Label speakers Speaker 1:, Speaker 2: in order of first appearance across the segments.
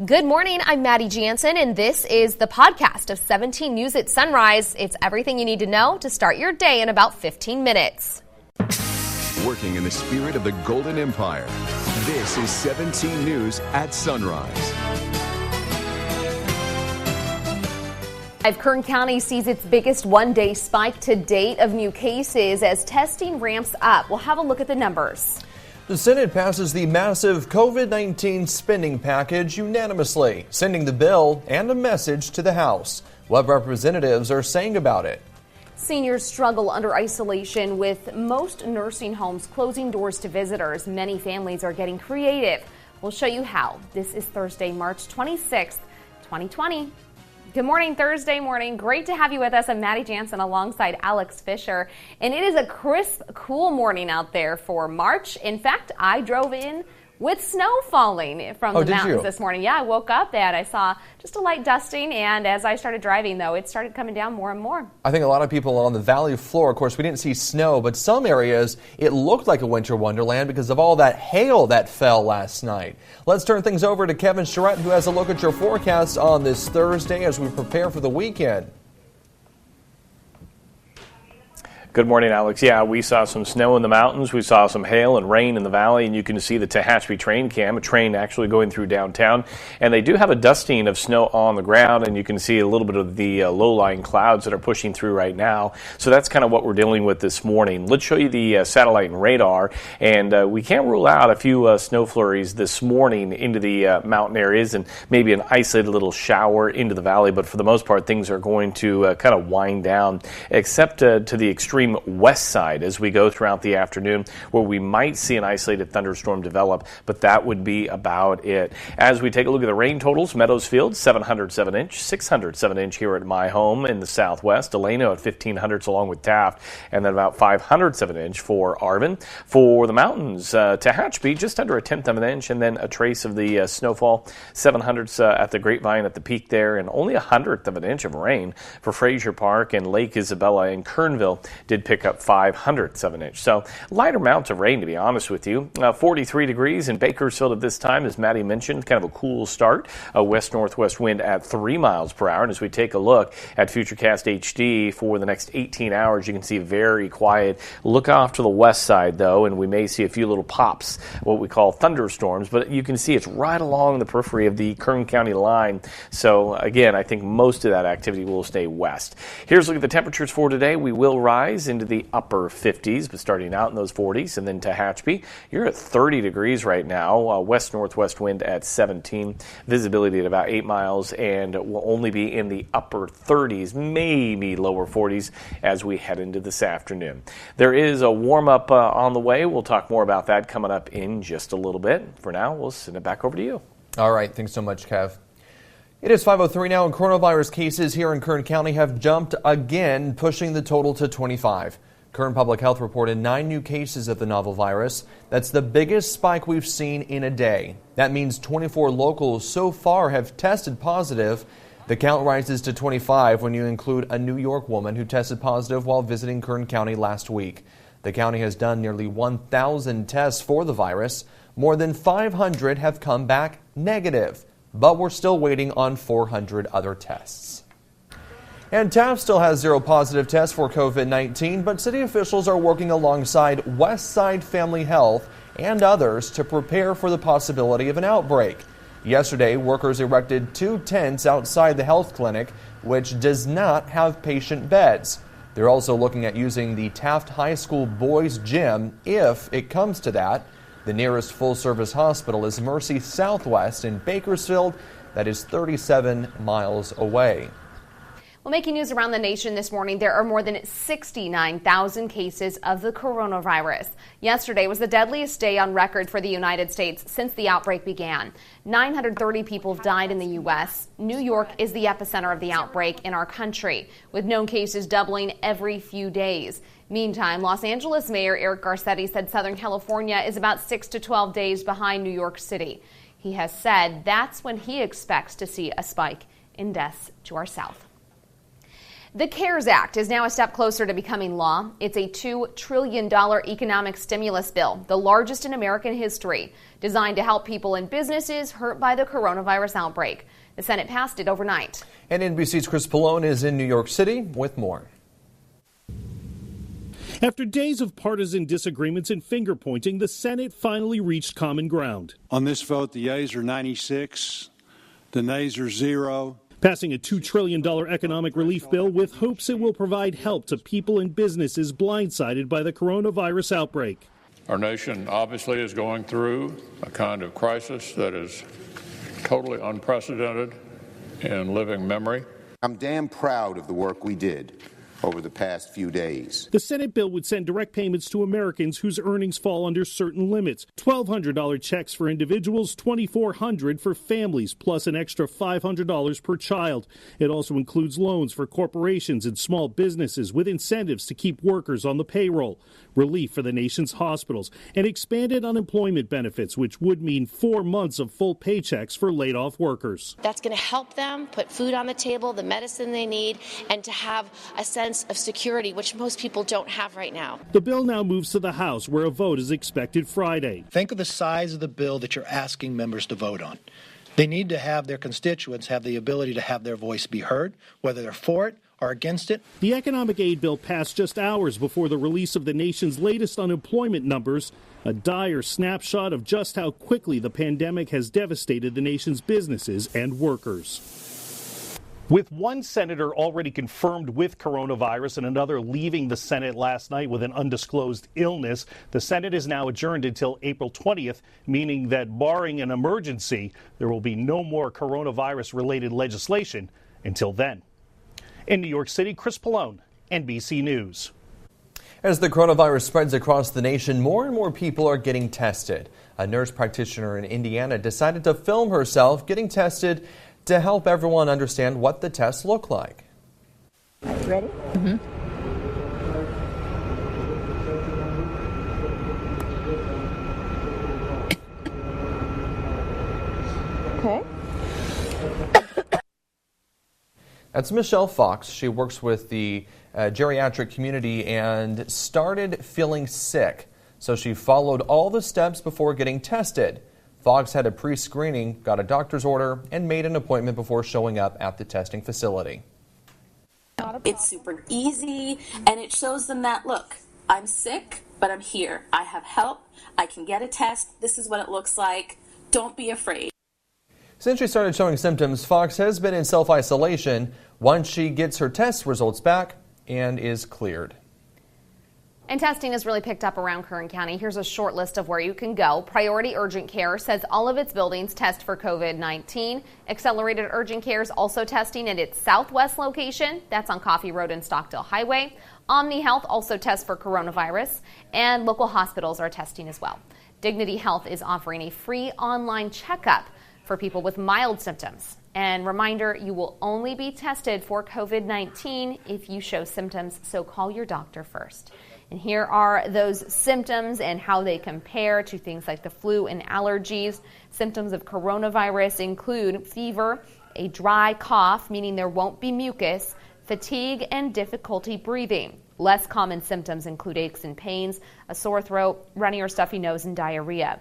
Speaker 1: Good morning, I'm Maddie Jansen, and this is the podcast of 17 News at Sunrise. It's everything you need to know to start your day in about 15 minutes.
Speaker 2: Working in the spirit of the Golden Empire, this is 17 News at Sunrise.
Speaker 1: Kern County sees its biggest one-day spike to date of new cases as testing ramps up. We'll have a look at the numbers.
Speaker 3: The Senate passes the massive COVID-19 spending package unanimously, sending the bill and a message to the House. What representatives are saying about it?
Speaker 1: Seniors struggle under isolation with most nursing homes closing doors to visitors. Many families are getting creative. We'll show you how. This is Thursday, March 26th, 2020. Good morning, Thursday morning. Great to have you with us. I'm Maddie Jansen alongside Alex Fisher. And it is a crisp, cool morning out there for March. In fact, I drove in with snow falling from the mountains this morning. Yeah, I woke up and I saw just a light dusting, and as I started driving, though, it started coming down more and more.
Speaker 3: I think a lot of people on the valley floor, of course, we didn't see snow, but some areas it looked like a winter wonderland because of all that hail that fell last night. Let's turn things over to Kevin Charette, who has a look at your forecast on this Thursday as we prepare for the weekend.
Speaker 4: Good morning, Alex. Yeah, we saw some snow in the mountains. We saw some hail and rain in the valley, and you can see the Tehachapi train cam, a train actually going through downtown. And they do have a dusting of snow on the ground, and you can see a little bit of the low-lying clouds that are pushing through right now. So that's kind of what we're dealing with this morning. Let's show you the satellite and radar, and we can't rule out a few snow flurries this morning into the mountain areas and maybe an isolated little shower into the valley. But for the most part, things are going to kind of wind down, except to the extreme west side as we go throughout the afternoon, where we might see an isolated thunderstorm develop, but that would be about it. As we take a look at the rain totals, Meadowsfield 707 inch, 607 inch here at my home in the southwest, Delano at 1500s along with Taft, and then about 507 inch for Arvin. For the mountains, Tehachapi just under a tenth of an inch, and then a trace of the snowfall, 700s at the Grapevine at the peak there, and only a hundredth of an inch of rain for Frazier Park, and Lake Isabella and Kernville did pick up 500ths of an inch. So lighter amounts of rain, to be honest with you. 43 degrees in Bakersfield at this time, as Maddie mentioned, kind of a cool start. A west-northwest wind at 3 miles per hour. And as we take a look at Futurecast HD for the next 18 hours, you can see very quiet. Look off to the west side, though, and we may see a few little pops, what we call thunderstorms. But you can see it's right along the periphery of the Kern County line. So, again, I think most of that activity will stay west. Here's a look at the temperatures for today. We will rise into the upper 50s, but starting out in those 40s. And then Tehachapi, you're at 30 degrees right now. West-northwest wind at 17. Visibility at about 8 miles, and will only be in the upper 30s, maybe lower 40s as we head into this afternoon. There is a warm-up on the way. We'll talk more about that coming up in just a little bit. For now, we'll send it back over to you.
Speaker 3: All right. Thanks so much, Kev. It is 5:03 now, and coronavirus cases here in Kern County have jumped again, pushing the total to 25. Kern Public Health reported 9 new cases of the novel virus. That's the biggest spike we've seen in a day. That means 24 locals so far have tested positive. The count rises to 25 when you include a New York woman who tested positive while visiting Kern County last week. The county has done nearly 1,000 tests for the virus. More than 500 have come back negative, but we're still waiting on 400 other tests. And Taft still has 0 positive tests for COVID-19, but city officials are working alongside Westside Family Health and others to prepare for the possibility of an outbreak. Yesterday, workers erected 2 tents outside the health clinic, which does not have patient beds. They're also looking at using the Taft High School boys' gym if it comes to that. The nearest full-service hospital is Mercy Southwest in Bakersfield. That is 37 miles away.
Speaker 1: Well, making news around the nation this morning, there are more than 69,000 cases of the coronavirus. Yesterday was the deadliest day on record for the United States since the outbreak began. 930 people died in the U.S. New York is the epicenter of the outbreak in our country, with known cases doubling every few days. Meantime, Los Angeles Mayor Eric Garcetti said Southern California is about 6 to 12 days behind New York City. He has said that's when he expects to see a spike in deaths to our south. The CARES Act is now a step closer to becoming law. It's a $2 trillion economic stimulus bill, the largest in American history, designed to help people and businesses hurt by the coronavirus outbreak. The Senate passed it overnight.
Speaker 3: And NBC's Chris Pallone is in New York City with more.
Speaker 5: After days of partisan disagreements and finger-pointing, the Senate finally reached common ground.
Speaker 6: On this vote, the yeas are 96, the nays are 0.
Speaker 5: Passing a $2 trillion economic relief bill with hopes it will provide help to people and businesses blindsided by the coronavirus outbreak.
Speaker 7: Our nation obviously is going through a kind of crisis that is totally unprecedented in living memory.
Speaker 8: I'm damn proud of the work we did over the past few days.
Speaker 5: The Senate bill would send direct payments to Americans whose earnings fall under certain limits. $1,200 checks for individuals, $2,400 for families, plus an extra $500 per child. It also includes loans for corporations and small businesses with incentives to keep workers on the payroll, relief for the nation's hospitals, and expanded unemployment benefits, which would mean 4 months of full paychecks for laid-off workers.
Speaker 9: That's going to help them put food on the table, the medicine they need, and to have a sense of security, which most people don't have right now.
Speaker 5: The bill now moves to the House, where a vote is expected Friday.
Speaker 10: Think of the size of the bill that you're asking members to vote on. They need to have their constituents have the ability to have their voice be heard, whether they're for it or against it.
Speaker 5: The economic aid bill passed just hours before the release of the nation's latest unemployment numbers, a dire snapshot of just how quickly the pandemic has devastated the nation's businesses and workers. With one senator already confirmed with coronavirus and another leaving the Senate last night with an undisclosed illness, the Senate is now adjourned until April 20th, meaning that barring an emergency, there will be no more coronavirus-related legislation until then. In New York City, Chris Pallone, NBC News.
Speaker 3: As the coronavirus spreads across the nation, more and more people are getting tested. A nurse practitioner in Indiana decided to film herself getting tested to help everyone understand what the tests look like.
Speaker 11: Ready? Mm-hmm. Okay.
Speaker 3: That's Michelle Fox. She works with the geriatric community and started feeling sick. So she followed all the steps before getting tested. Fox had a pre-screening, got a doctor's order, and made an appointment before showing up at the testing facility.
Speaker 12: It's super easy, and it shows them that, look, I'm sick, but I'm here. I have help. I can get a test. This is what it looks like. Don't be afraid.
Speaker 3: Since she started showing symptoms, Fox has been in self-isolation once she gets her test results back and is cleared.
Speaker 1: And testing has really picked up around Kern County. Here's a short list of where you can go. Priority Urgent Care says all of its buildings test for COVID-19. Accelerated Urgent Care is also testing at its southwest location. That's on Coffee Road and Stockdale Highway. Omni Health also tests for coronavirus, and local hospitals are testing as well. Dignity Health is offering a free online checkup for people with mild symptoms. And reminder, you will only be tested for COVID-19 if you show symptoms, so call your doctor first. And here are those symptoms and how they compare to things like the flu and allergies. Symptoms of coronavirus include fever, a dry cough, meaning there won't be mucus, fatigue, and difficulty breathing. Less common symptoms include aches and pains, a sore throat, runny or stuffy nose, and diarrhea.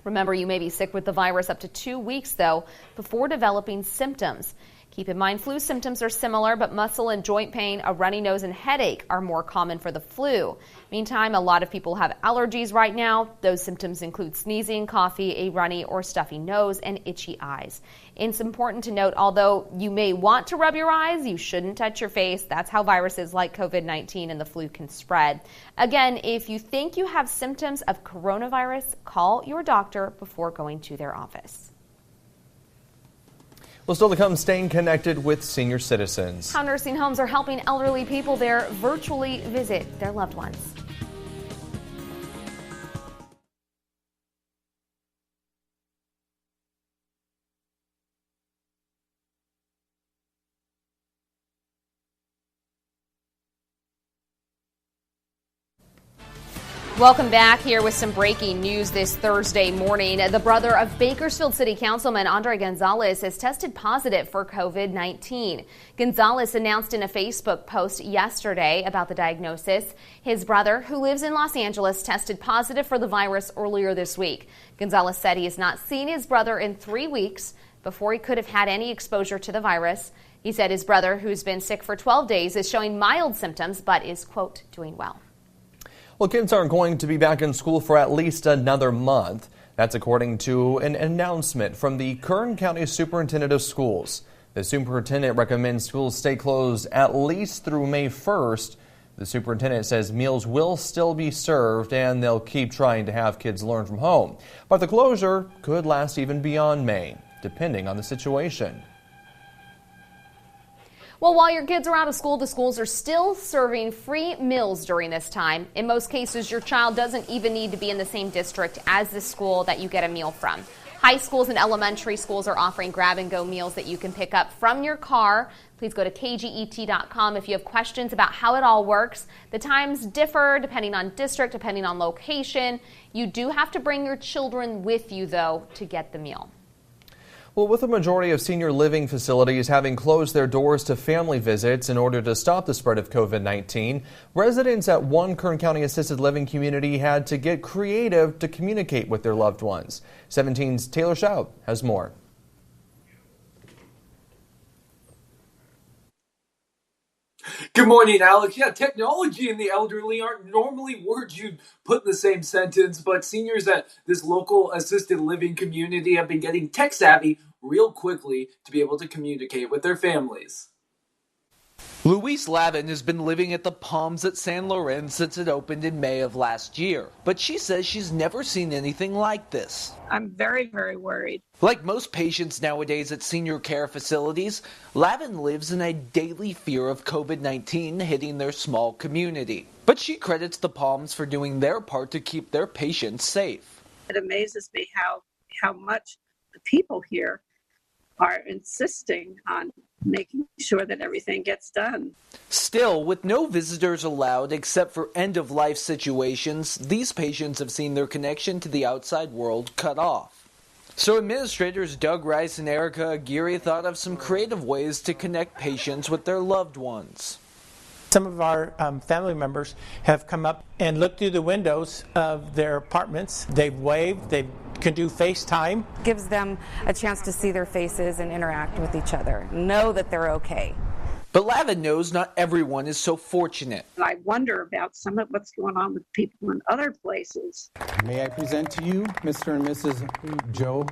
Speaker 1: Remember, you may be sick with the virus up to 2 weeks, though, before developing symptoms. Keep in mind, flu symptoms are similar, but muscle and joint pain, a runny nose, and headache are more common for the flu. Meantime, a lot of people have allergies right now. Those symptoms include sneezing, cough, a runny or stuffy nose, and itchy eyes. It's important to note, although you may want to rub your eyes, you shouldn't touch your face. That's how viruses like COVID-19 and the flu can spread. Again, if you think you have symptoms of coronavirus, call your doctor before going to their office.
Speaker 3: Well, still to come, staying connected with senior citizens.
Speaker 1: How nursing homes are helping elderly people there virtually visit their loved ones. Welcome back here with some breaking news this Thursday morning. The brother of Bakersfield City Councilman Andre Gonzalez has tested positive for COVID-19. Gonzalez announced in a Facebook post yesterday about the diagnosis. His brother, who lives in Los Angeles, tested positive for the virus earlier this week. Gonzalez said he has not seen his brother in 3 weeks before he could have had any exposure to the virus. He said his brother, who's been sick for 12 days, is showing mild symptoms but is, quote, doing well.
Speaker 3: Well, kids aren't going to be back in school for at least another month. That's according to an announcement from the Kern County Superintendent of Schools. The superintendent recommends schools stay closed at least through May 1st. The superintendent says meals will still be served and they'll keep trying to have kids learn from home. But the closure could last even beyond May, depending on the situation.
Speaker 1: Well, while your kids are out of school, the schools are still serving free meals during this time. In most cases, your child doesn't even need to be in the same district as the school that you get a meal from. High schools and elementary schools are offering grab-and-go meals that you can pick up from your car. Please go to kget.com if you have questions about how it all works. The times differ depending on district, depending on location. You do have to bring your children with you, though, to get the meal.
Speaker 3: Well, with a majority of senior living facilities having closed their doors to family visits in order to stop the spread of COVID-19, residents at one Kern County assisted living community had to get creative to communicate with their loved ones. 17's Taylor Shout has more.
Speaker 13: Good morning, Alex. Yeah, technology and the elderly aren't normally words you'd put in the same sentence, but seniors at this local assisted living community have been getting tech savvy real quickly to be able to communicate with their families.
Speaker 14: Louise Lavin has been living at the Palms at San Lorenzo since it opened in May of last year, but she says she's never seen anything like this.
Speaker 15: I'm very, very worried.
Speaker 14: Like most patients nowadays at senior care facilities, Lavin lives in a daily fear of COVID-19 hitting their small community. But she credits the Palms for doing their part to keep their patients safe.
Speaker 15: It amazes me how much the people here are insisting on making sure that everything gets done.
Speaker 14: Still, with no visitors allowed except for end-of-life situations, these patients have seen their connection to the outside world cut off. So administrators Doug Rice and Erica Aguirre thought of some creative ways to connect patients with their loved ones.
Speaker 16: Some of our family members have come up and looked through the windows of their apartments. They've waved, they can do FaceTime.
Speaker 17: Gives them a chance to see their faces and interact with each other, know that they're okay.
Speaker 14: But Lavin knows not everyone is so fortunate.
Speaker 15: I wonder about some of what's going on with people in other places.
Speaker 18: May I present to you Mr. and Mrs. Joe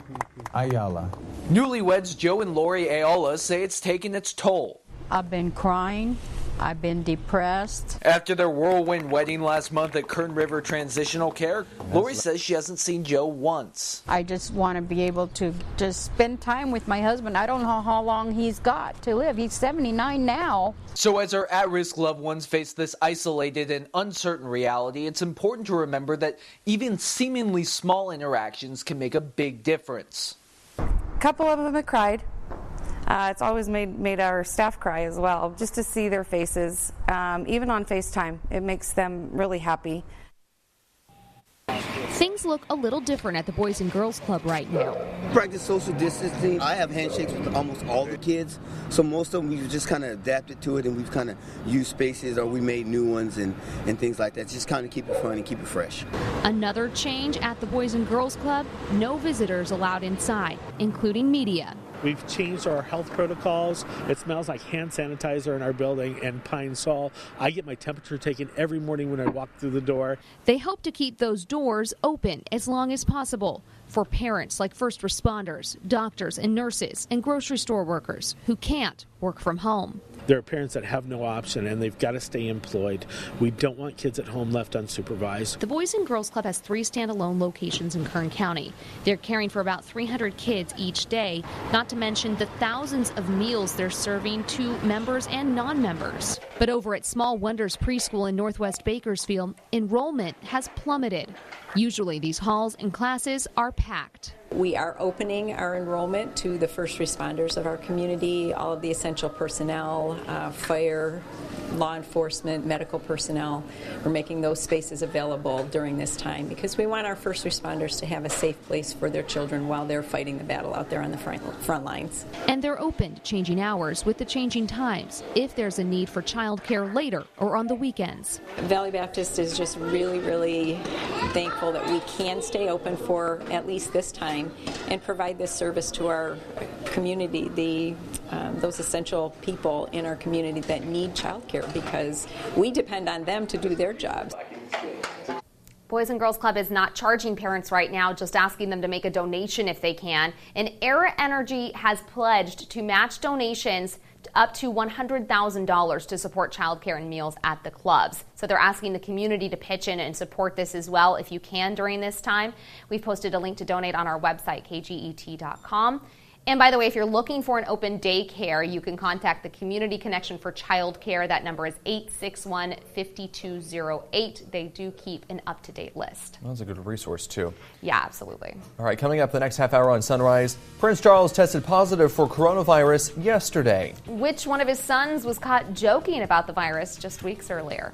Speaker 18: Ayala.
Speaker 14: Newlyweds Joe and Lori Ayala say it's taken its toll.
Speaker 19: I've been crying. I've been depressed.
Speaker 14: After their whirlwind wedding last month at Kern River Transitional Care, Lori says she hasn't seen Joe once.
Speaker 19: I just want to be able to just spend time with my husband. I don't know how long he's got to live. He's 79 now.
Speaker 14: So as our at-risk loved ones face this isolated and uncertain reality, it's important to remember that even seemingly small interactions can make a big difference.
Speaker 17: A couple of them have cried. It's always made our staff cry as well, just to see their faces, even on FaceTime. It makes them really happy.
Speaker 1: Things look a little different at the Boys and Girls Club right now.
Speaker 20: Practice social distancing. I have handshakes with almost all the kids, so most of them we've just kind of adapted to it, and we've kind of used spaces or we made new ones and things like that. Just kind of keep it fun and keep it fresh.
Speaker 1: Another change at the Boys and Girls Club, no visitors allowed inside, including media.
Speaker 5: We've changed our health protocols. It smells like hand sanitizer in our building and Pine Sol. I get my temperature taken every morning when I walk through the door.
Speaker 1: They hope to keep those doors open as long as possible for parents like first responders, doctors and nurses, and grocery store workers who can't work from home.
Speaker 5: There are parents that have no option and they've got to stay employed. We don't want kids at home left unsupervised.
Speaker 1: The Boys and Girls Club has 3 standalone locations in Kern County. They're caring for about 300 kids each day, not to mention the thousands of meals they're serving to members and non-members. But over at Small Wonders Preschool in Northwest Bakersfield, enrollment has plummeted. Usually these halls and classes are packed.
Speaker 21: We are opening our enrollment to the first responders of our community, all of the essential personnel, fire, law enforcement, medical personnel. We're making those spaces available during this time because we want our first responders to have a safe place for their children while they're fighting the battle out there on the front lines.
Speaker 2: And they're open to changing hours with the changing times if there's a need for childcare later or on the weekends.
Speaker 21: Valley Baptist is just really, really thankful that we can stay open for at least this time and provide this service to our community, those essential people in our community that need childcare, because we depend on them to do their jobs.
Speaker 1: Boys and Girls Club is not charging parents right now, just asking them to make a donation if they can. And Era Energy has pledged to match donations up to $100,000 to support childcare and meals at the clubs. So they're asking the community to pitch in and support this as well if you can during this time. We've posted a link to donate on our website, kget.com. And by the way, if you're looking for an open daycare, you can contact the Community Connection for Childcare. That number is 861-5208. They do keep an up-to-date list.
Speaker 3: Well, that's a good resource, too.
Speaker 1: Yeah, absolutely.
Speaker 3: All right, coming up the next half hour on Sunrise, Prince Charles tested positive for coronavirus yesterday.
Speaker 1: Which one of his sons was caught joking about the virus just weeks earlier?